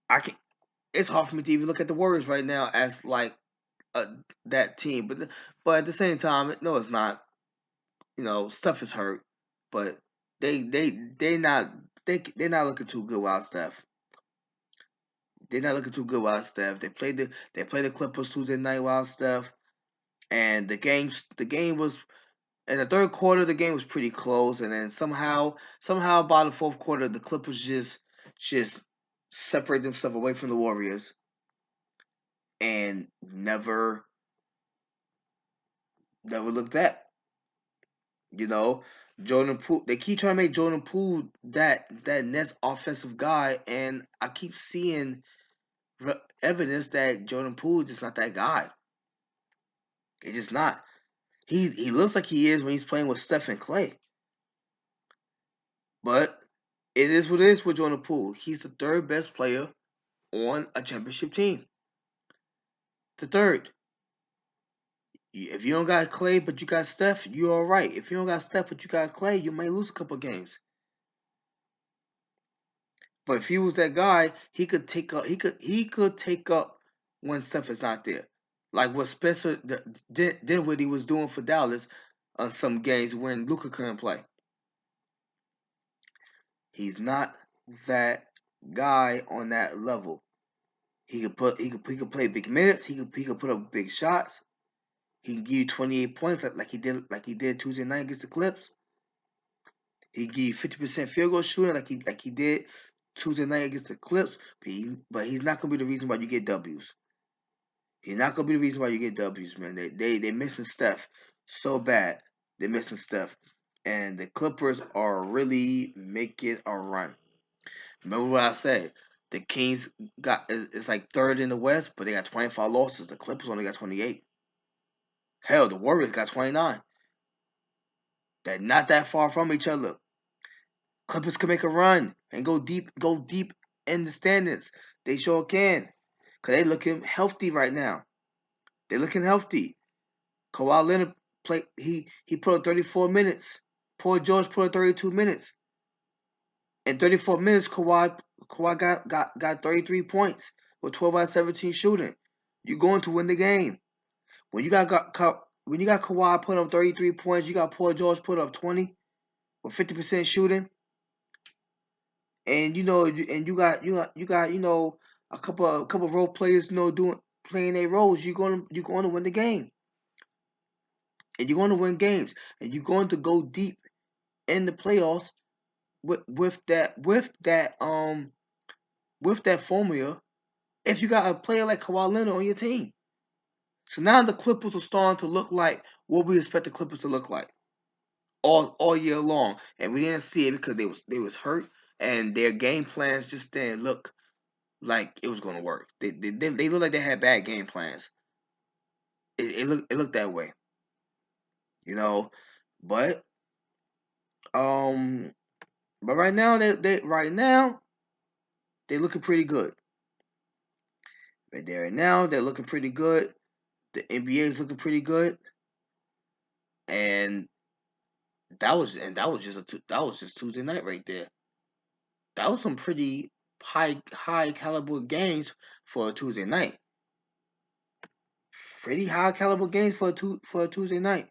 I can. It's hard for me to even look at the Warriors right now as like that team, but at the same time, no, it's not. Steph is hurt, but they not they're not looking too good without Steph. They're not looking too good without Steph. They played the Clippers Tuesday night without Steph, and the game was in the third quarter. The game was pretty close, and then somehow by the fourth quarter, the Clippers just separate themselves away from the Warriors and never look back. You know, Jordan Poole. They keep trying to make Jordan Poole that next offensive guy, and I keep seeing evidence that Jordan Poole is just not that guy. It's just not. He looks like he is when he's playing with Steph and Clay, but it is what it is with Jordan Poole. He's the third best player on a championship team. The third. If you don't got Clay but you got Steph, you're all right. If you don't got Steph but you got Clay, you might lose a couple games. But if he was that guy, he could take up. He could take up when Steph is not there, like what Spencer Dinwiddie was doing for Dallas on some games when Luka couldn't play. He's not that guy on that level. He could play big minutes. He could put up big shots. He can give you 28 points like he did Tuesday night against the Clips. He can give you 50% field goal shooting like he did Tuesday night against the Clips. But he's not gonna be the reason why you get W's. He's not gonna be the reason why you get W's, man. They missing Steph so bad. They're missing Steph, and the Clippers are really making a run. Remember what I said? The Kings it's like third in the West, but they got 25 losses. The Clippers only got 28. Hell, the Warriors got 29. They're not that far from each other. Clippers can make a run and go deep in the standings. They sure can. Cause they looking healthy right now. They looking healthy. Kawhi Leonard played. He put up 34 minutes. Paul George put up 32 minutes. In 34 minutes, Kawhi got 33 points with 12 out of 17 shooting. You're going to win the game. When you got Kawhi put up 33 points, you got Paul George put up 20 with 50% shooting, and you got a couple of role players doing playing their roles. You're going to win the game, and you're going to win games, and you're going to go deep in the playoffs with that formula. If you got a player like Kawhi Leonard on your team, so now the Clippers are starting to look like what we expect the Clippers to look like all year long, and we didn't see it because they was hurt, and their game plans just didn't look like it was going to work. They look like they had bad game plans. It looked that way, you know. But um, but right now they looking pretty good. Right now they're looking pretty good. The NBA is looking pretty good, and that was just Tuesday night right there. That was some pretty high caliber games for a Tuesday night. Pretty high caliber games for a Tuesday night.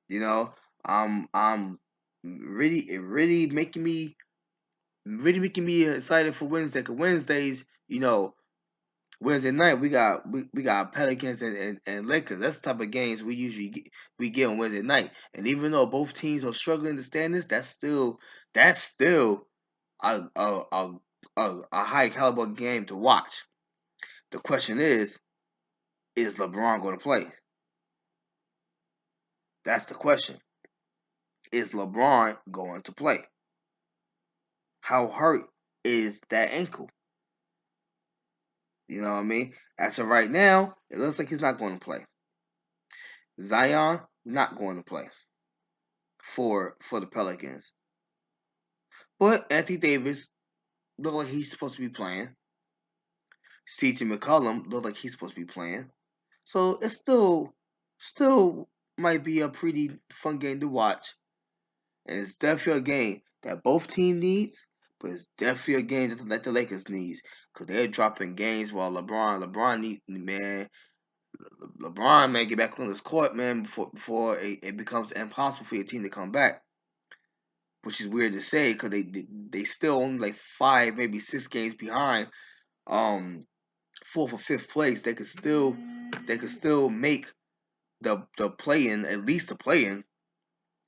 You know, I'm really making me excited for Wednesday. Cause Wednesdays, Wednesday night we got Pelicans and Lakers. That's the type of games we get on Wednesday night. And even though both teams are struggling to stand this, that's still a a, a a high caliber game to watch. The question is LeBron going to play? That's the question. Is LeBron going to play? How hurt is that ankle? You know what I mean? As of right now, it looks like he's not going to play. Zion not going to play for the Pelicans. But Anthony Davis look like he's supposed to be playing. CJ McCollum look like he's supposed to be playing. So it's still might be a pretty fun game to watch. And it's definitely a game that both team needs, but it's definitely a game that the Lakers needs because they're dropping games while LeBron need man. LeBron man get back on his court man before it becomes impossible for your team to come back, which is weird to say because they still only like 5 maybe 6 games behind fourth or fifth place. They could still make the play in, at least the play in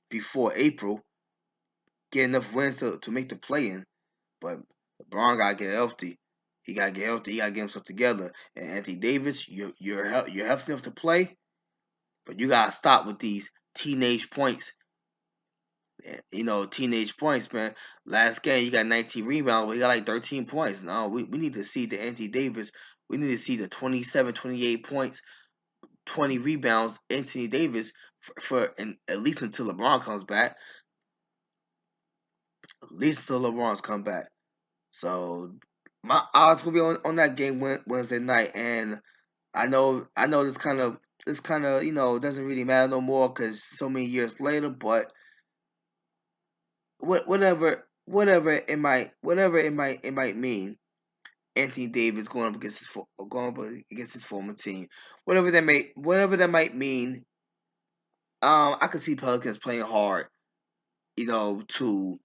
before April, get enough wins to make the play in. But LeBron gotta get healthy. He gotta get healthy. He gotta get himself together. And Anthony Davis, you're healthy enough to play, but you gotta stop with these teenage points. Teenage points, man. Last game you got 19 rebounds, but he got like 13 points. No, we need to see the Anthony Davis. We need to see the 27, 28 points, 20 rebounds, Anthony Davis and at least until LeBron comes back. At least until LeBron's come back. So my odds will be on that game Wednesday night, and I know this kind of doesn't really matter no more because so many years later. But whatever it might mean. Anthony Davis going up against his former team. Whatever that might mean. I could see Pelicans playing hard. To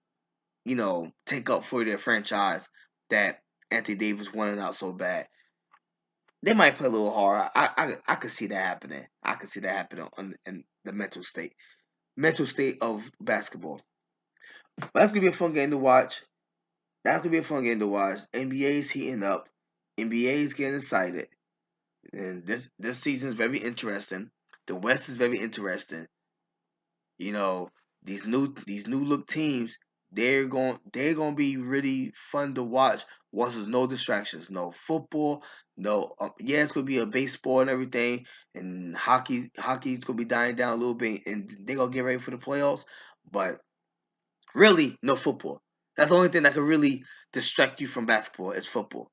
take up for their franchise that Anthony Davis wanted out so bad. They might play a little hard. I could see that happening. I could see that happening in the mental state of basketball. But that's gonna be a fun game to watch. That's gonna be a fun game to watch. NBA's heating up. NBA's getting excited, and this season is very interesting. The West is very interesting. You know, these new look teams, they're going to be really fun to watch once there's no distractions, no football, no yeah, it's going to be a baseball and everything, and hockey's going to be dying down a little bit, and they're going to get ready for the playoffs, but really no football. That's the only thing that can really distract you from basketball is football.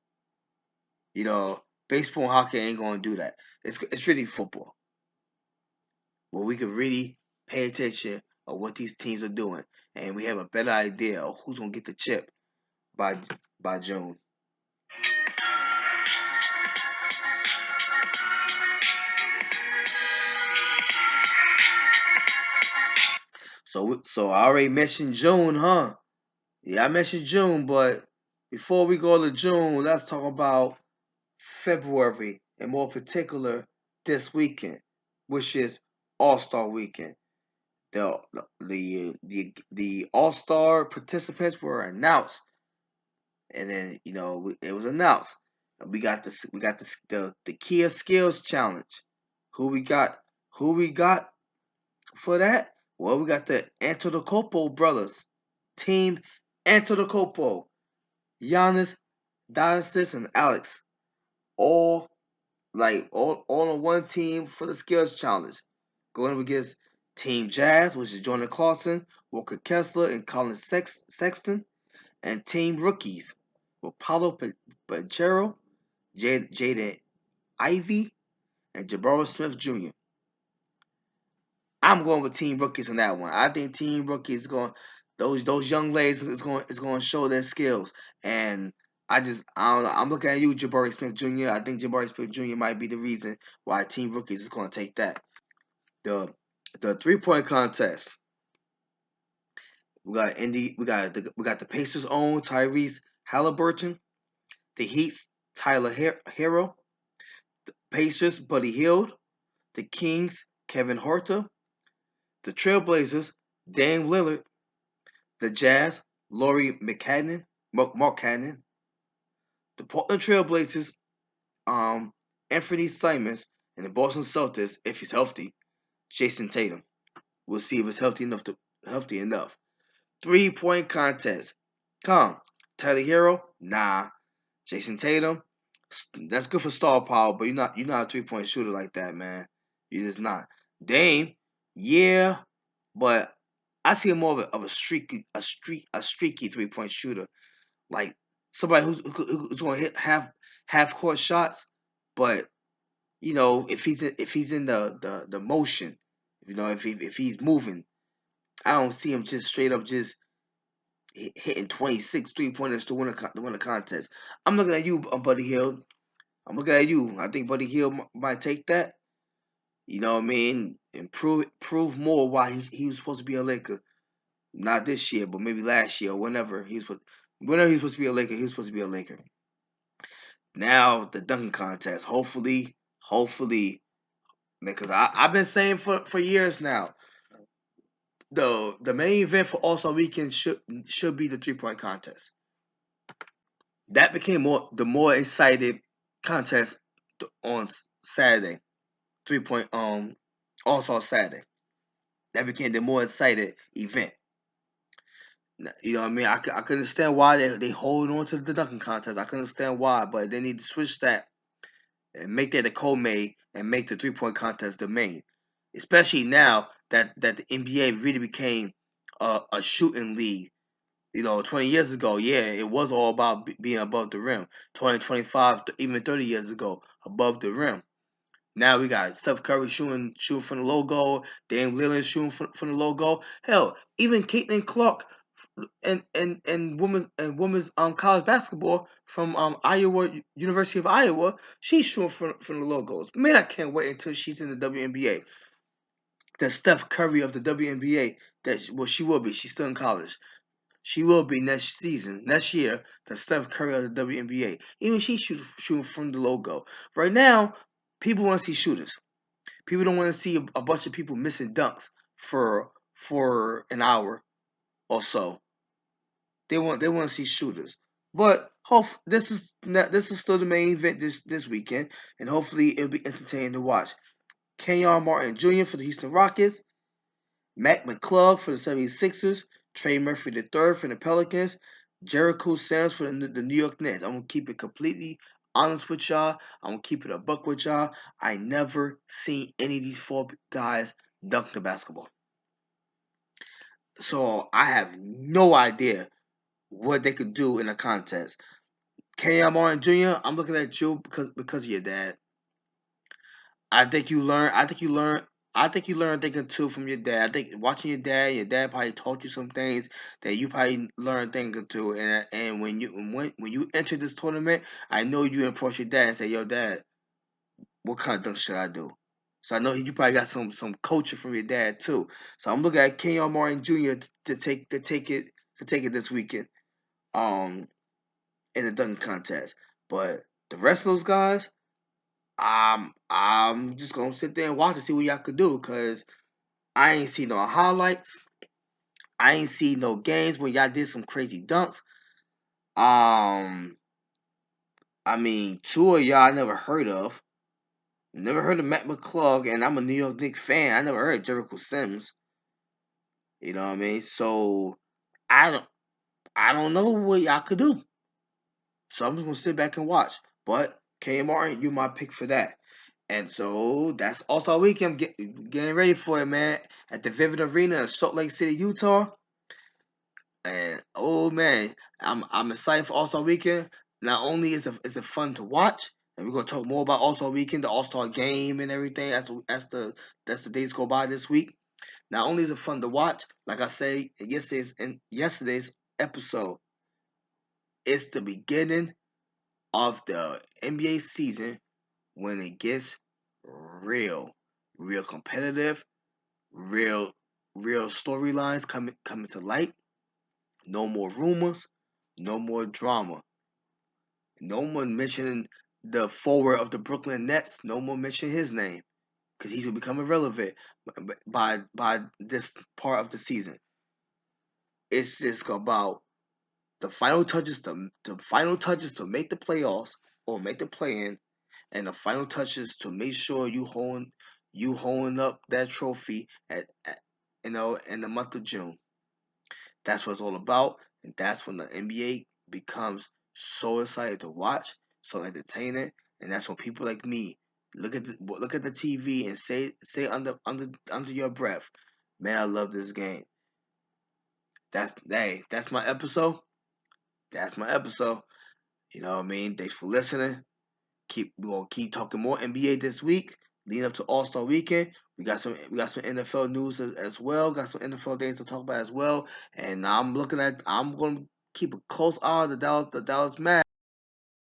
Baseball and hockey ain't going to do that. It's really football where we can really pay attention of what these teams are doing, and we have a better idea of who's gonna get the chip by by June. So I already mentioned June, huh? Yeah, I mentioned June, but before we go to June, let's talk about February, and more particular this weekend, which is All Star Weekend. The All Star participants were announced, and then it was announced. We got the Kia Skills Challenge. Who we got? Who we got for that? Well, we got the Antetokounmpo brothers, Team Antetokounmpo, Giannis, Dallas, and Alex, all all on one team for the Skills Challenge, going up against Team Jazz, which is Jordan Clarkson, Walker Kessler, and Colin Sexton, and Team Rookies with Paulo Banchero, Jaden Ivey, and Jabari Smith Jr. I'm going with Team Rookies on that one. I think Team Rookies is going those young ladies is going to show their skills, and I don't know. I'm looking at you, Jabari Smith Jr. I think Jabari Smith Jr. might be the reason why Team Rookies is going to take that. The 3-point contest. We got the Pacers' own Tyrese Halliburton, the Heat's Tyler Hero, Pacers Buddy Hield, the Kings Kevin Horta, the Trailblazers Dame Lillard, the Jazz Laurie Mark Cannon, the Portland Trailblazers Anthony Simons, and the Boston Celtics, if he's healthy, Jason Tatum. We'll see if it's healthy enough. 3-point contest. Come, Tyler Hero, nah. Jason Tatum, that's good for star power, but you're not a 3-point shooter like that, man. You're just not. Dame, yeah, but I see him more of a streaky 3-point shooter, like somebody who's going to hit half court shots, but if he's in the motion, if he's moving, I don't see him just straight up just hitting 26 3-pointers to win a contest. I'm looking at you, Buddy Hield. I'm looking at you. I think Buddy Hield might take that. You know what I mean? And prove more why he was supposed to be a Laker. Not this year, but maybe last year or whenever whenever he's supposed to be a Laker, he was supposed to be a Laker. Now the dunking contest. Hopefully, because I've been saying for years now, the main event for All Star Weekend should be the 3-point contest. That became the more excited contest on Saturday. 3-point All Star Saturday. That became the more excited event. You know what I mean? I can understand why they hold on to the dunking contest. I can understand why, but they need to switch that and make that the co-main and make the 3-point contest the main. Especially now that the NBA really became a shooting league. 20 years ago, yeah, it was all about being above the rim. 20, 25, even 30 years ago, above the rim. Now we got Steph Curry shooting from the logo, Dame Lillard shooting from the logo. Hell, even Caitlin Clark and women's college basketball from Iowa University of Iowa, she's shooting from the logos. Man, I can't wait until she's in the WNBA. The Steph Curry of the WNBA. She will be. She's still in college. She will be next year, the Steph Curry of the WNBA. Even she's shooting from the logo. Right now, people want to see shooters. People don't want to see a bunch of people missing dunks for an hour or so. They want to see shooters. But this is still the main event this weekend, and hopefully it'll be entertaining to watch. Kenyon Martin Jr. for the Houston Rockets, Mac McClung for the 76ers, Trey Murphy III for the Pelicans, Jericho Sims for the New York Nets. I'm gonna keep it completely honest with y'all. I'm gonna keep it a buck with y'all. I never seen any of these 4 guys dunk the basketball. So I have no idea what they could do in a contest. Kenyon Martin Jr., I'm looking at you because of your dad. I think you learn. I think you learn. I think you learn thinking too from your dad. I think watching your dad probably taught you some things that you probably learned thinking too. And when you enter this tournament, I know you approach your dad and say, "Yo, dad, what kind of dunk should I do?" So I know you probably got some coaching from your dad too. So I'm looking at Kenyon Martin Jr. to take it this weekend, um, in the dunking contest. But the rest of those guys, I'm just gonna sit there and watch and see what y'all could do, cause I ain't see no highlights. I ain't see no games where y'all did some crazy dunks. Um, I mean, 2 of y'all I never heard of. Never heard of Matt McClung, and I'm a New York Knicks fan. I never heard of Jericho Sims. You know what I mean? So I don't know what y'all could do. So I'm just gonna sit back and watch. But K Martin, you my pick for that. And so that's also weekend. Getting ready for it, man. At the Vivid Arena in Salt Lake City, Utah. And oh man, I'm excited for All Star Weekend. Not only is it fun to watch, and we're gonna talk more about All Star Weekend, the All Star Game, and everything as the days go by this week. Not only is it fun to watch, like I say in yesterday's episode, it's the beginning of the NBA season when it gets real competitive, real storylines coming to light. No more rumors, no more drama. No one mentioning the forward of the Brooklyn Nets. No more mentioning his name because he's gonna become irrelevant by this part of the season. It's just about the final touches to make the playoffs or make the play in, and the final touches to make sure you holding up that trophy at in the month of June. That's what it's all about, and that's when the NBA becomes so excited to watch, so entertaining, and that's when people like me look at the TV and say under your breath, "Man, I love this game." That's my episode. That's my episode. You know what I mean? Thanks for listening. We're gonna keep talking more NBA this week, leading up to All Star Weekend. We got some NFL news as well. Got some NFL things to talk about as well. And I'm going to keep a close eye on the Dallas Mavs.